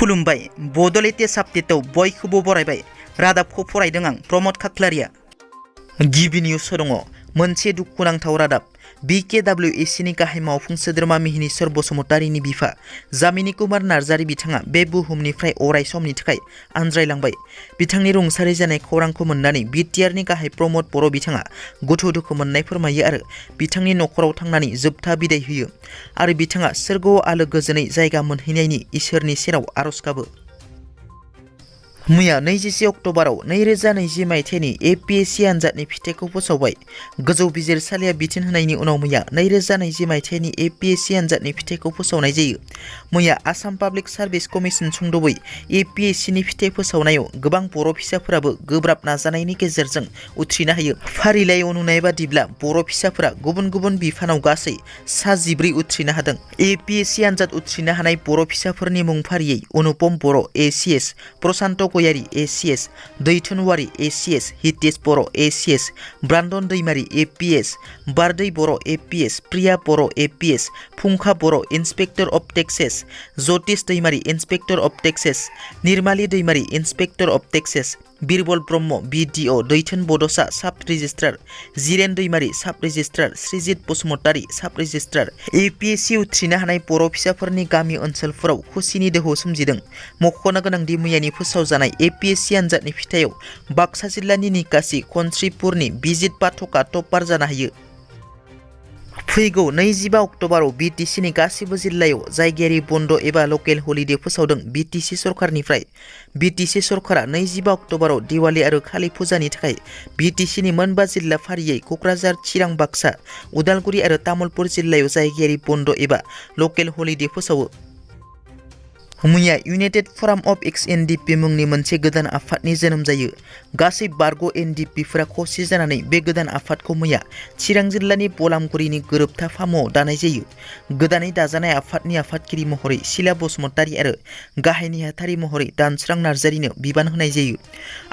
खुलुमबाय बड' लेटेस्ट आपडेटआव बयखौबो बरायबाय। रादाबखौ फरायदों आं प्रमद खाख्लारिया। गिबि निउस दङ मोनसे दुखुनांथाव रादाब। BKWACनि गाहाय मावफुं सोद्रोमा मिहिनीश्वर बसुमतारीनि बिफा जामिनी कुमार नार्जारी बिथाङा बे बुहुमनिफ्राय अराय समनि थाखाय आनज्रायलांबाय। बिथांनि रुंसारि जानाय खौरांखौ मोननानै BTRनि गाहाय प्रमद बर' बिथाङा गोथौ दुखु मोननाय फोरमायो आरो बिथांनि नखराव थांनानै जोबथा बिदाय होयो आरो बिथाङा सोरगोआव आलो गोजोनै जायगा मोनहैनायनि इसोरनि सेराव आरज गाबो। मैया 21 अक्ट'बराव 2020 मायथाइनि APSC आनजादनि फिथाइखौ फोसावबाय। गोजौ बिजिरसालिया बिथोन होनायनि उनाव मैया 2020 मायथाइनि APSC आनजादनि फिथाइखौ फोसावनाय जायो। मैया आसाम पाब्लिक सार्भिस कमिसन सुंद'बै APSCनि फिथाइ फोसावनायाव गोबां बर' फिसाफोराबो गोब्राब नाजानायनि गेजेरजों उथ्रिनो हायो। फारिलाइयाव नुनाय बादिब्ला बर' फिसाफोरा गुबुन गुबुन बिफानाव गासै सा 14 उथ्रिनो हादों। APSC आनजाद उथ्रिनो हानाय बर' फिसाफोरनि मुं फारियै अनुपम बर' ACS, प्रशान्त गयारी ACS, दैथुन वारी ACS, हितेश बर' ACS, ब्रान्दन दैमारी APS, बारदै बर' APS, प्रिया बर' APS, फुंखा बर' inspector of taxes, Jyotish Daimari inspector of taxes, Nirmali Daimari inspector of taxes, Birbal Brahma BDO, दैथुन बड'सा साब रेजिस्ट्रार, जिरेन दैमारी साब रेजिस्ट्रार, श्रीजित बसुमतारी साब रेजिस्ट्रार। APSC उथ्रिनो हानाय बर' फिसाफोरनि गामि ओनसोलफोराव खुसिनि दोहौ सोमजिदों। मख'नो गोनांदि मैयानि फोसावजानाय APSC आनजादनि फिथाइयाव बाक्सा जिल्लानि निकासि खनस्रिपुरनि बिजित पाठकआ टपार जानो हायो। फैगौ 25 अक्ट'बराव BTCनि गासिबो जिल्लायाव जायगायारि बन्द एबा लकेल हलिडे फोसावदों BTC सरकारनिफ्राय। BTC सरकारा 25 अक्ट'बराव दिवाली आरो कालि फुजानि थाखाय BTCनि मोनबा जिल्ला फारियै क'क्राझार, चिरां, बाक्सा, उदालगुरि आरो तामुलपुर जिल्लायाव जायगायारि बन्द एबा लकेल हलिडे फोसावो। मैया इउनाइटेड फराम अफ Ex-NDFB मुंनि मोनसे गोदान आफादनि जोनोम जायो। गासै बारग' NDFBफोरा खौसे जानानै बे गोदान आफादखौ मैया चिरां जिल्लानि बलामगुरिनि गोरोबथा फामुआव दानाय जायो। गोदानै दाजानाय आफादनि आफादगिरि महरै सिला बसुमतारी आरो गाहाय नेहाथारि महरै दानसोरां नार्जारीनो बिबान होनाय जायो।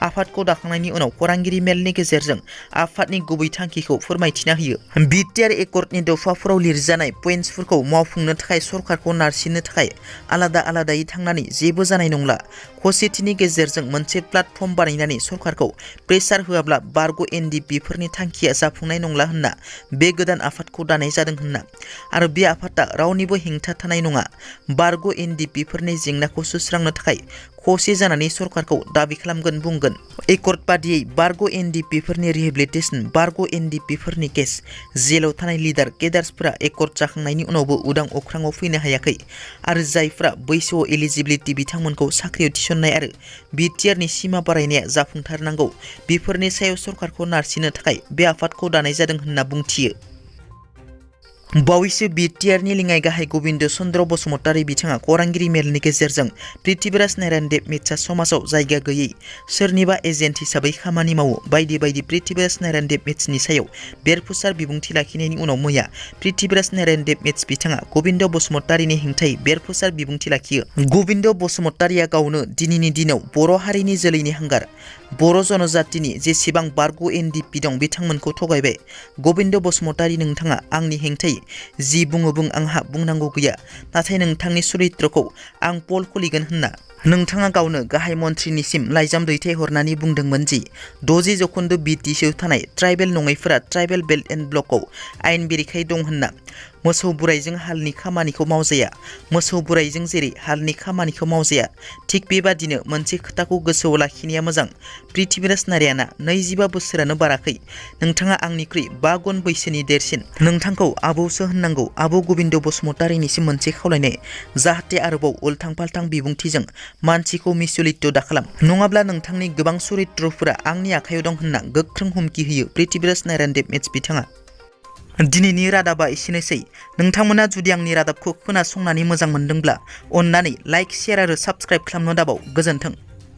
आफादखौ दाखांनायनि उनाव खौरांगिरि मेलनि गेजेरजों आफादनि गुबै थांखिखौ फोरमायथिना होयो। BTR एकर्डनि दफाफोराव लिरजानाय पइन्टसफोरखौ मावफुंनो थाखाय सरकारखौ नारसिननो थाखाय आलादा आलादायै थांनानै जेबो जानाय नंला। खौसेथिनि गेजेरजों मोनसे प्लेटफर्म बानायनानै सरकारखौ प्रेसार होआब्ला बारग' NDFBफोरनि थांखिया जाफुंनाय नंला होनना बे गोदान आफादखौ दानाय जादों होनना आरो बे आफादा रावनिबो हेंथा थानाय नङा। बारग' NDFBफोरनि जेंनाखौ सुस्रांनो थाखाय खौसे जानानै सरकारखौ दाबि खालामगोन बुंगोन। एकर्ड बादियै बारग' NDFBफोरनि रिहेबिलिटेसन, बारग' NDFBफोरनि केस, जेलाव थानाय लिडार केडार्सफोरा एकर्ड जाखांनायनि उनावबो उदां अख्राङाव फैनो हायाखै आरो जायफ्रा बैसोआव एलिजिबिलिटि बिथांमोनखौ साख्रियाव थिसननाय आरो BTRनि सिमा बारायनाया जाफुंथारनांगौ, बेफोरनि सायाव सरकारखौ नारसिननो थाखाय बे आफादखौ दानाय जादों होनना बुंथियो। बावैसो BTRनि लिङाइ गाहाय गबिन्द चन्द्र बसुमतारी बिथाङा खौरांगिरि मेलनि गेजेरजों पृथ्वीराज नारायण देबमित्रा समाजाव जायगा गैयै सोरनिबा एजेन्ट हिसाबै खामानि मावो बायदि बायदि पृथ्वीराज नारायण देबमित्सनि सायाव बेरफुसार बिबुंथि लाखिनायनि उनाव मैया पृथ्वीराज नारायण देबमित्स बिथाङा गबिन्द बसुमतारीनि हेंथायै बेरफुसार बिबुंथि लाखियो। गबिन्द बसुमतारीया गावनो दिनैनि दिनाव बर' हारिनि जोलैनि हांगार, बर' जनजातिनि जेसेबां बारग' NDFB दं बिथांमोनखौ थगायबाय। गबिन्द बसुमतारी, नोंथाङा आंनि हेंथायै जि बुङो बुं, आंहा बुंनांगौ गैया, नाथाय नोंथांनि चरित्रखौ आं पल खुलिगोन होनना नोंथाङा गावनो गाहाय मन्थ्रिनिसिम लाइजाम दैथायहरनानै बुंदोंमोन जि 60% BTCआव थानाय ट्राइबेल नङैफोरा ट्राइबेल बेल्ट एन्ड ब्लकआव आयेन बेरेखायै दं होनना। मोसौ बुरायजों हालनि खामानिखौ मावजाया, मोसौ बुरायजों जेरै हालनि खामानिखौ मावजाया थिग बेबादिनो मोनसे खोथाखौ गोसोआव लाखिनाया मोजां। पृथ्वीराज नारायणआ 25 बोसोरानो बाराखै। नोंथाङा आंनिख्रुइ 5 गुन बैसोनि देरसिन। नोंथांखौ आबौसो होननांगौ। आबौ गबिन्द बसुमतारीनिसिम मोनसे खावलायनाय, जाहाथे आरोबाव उल्थां फाल्थां बिबुंथिजों मानसिखौ मिसलित दाखालाम, नङाब्ला नोंथांनि गोबां चरित्रफोरा आंनि आखायाव दं होनना गोख्रों हुमखि होयो पृथ्वीराज नारायण देबमित्स बिथाङा। दिनैनि रादाबा एसेनोसै। नोंथांमोना जुदि आंनि रादाबखौ खोनासंनानै मोजां मोनदोंब्ला अन्नानै लाइक, शेयार आरो साबस्क्राइब खालामनो दाबाव। गोजोन्थों।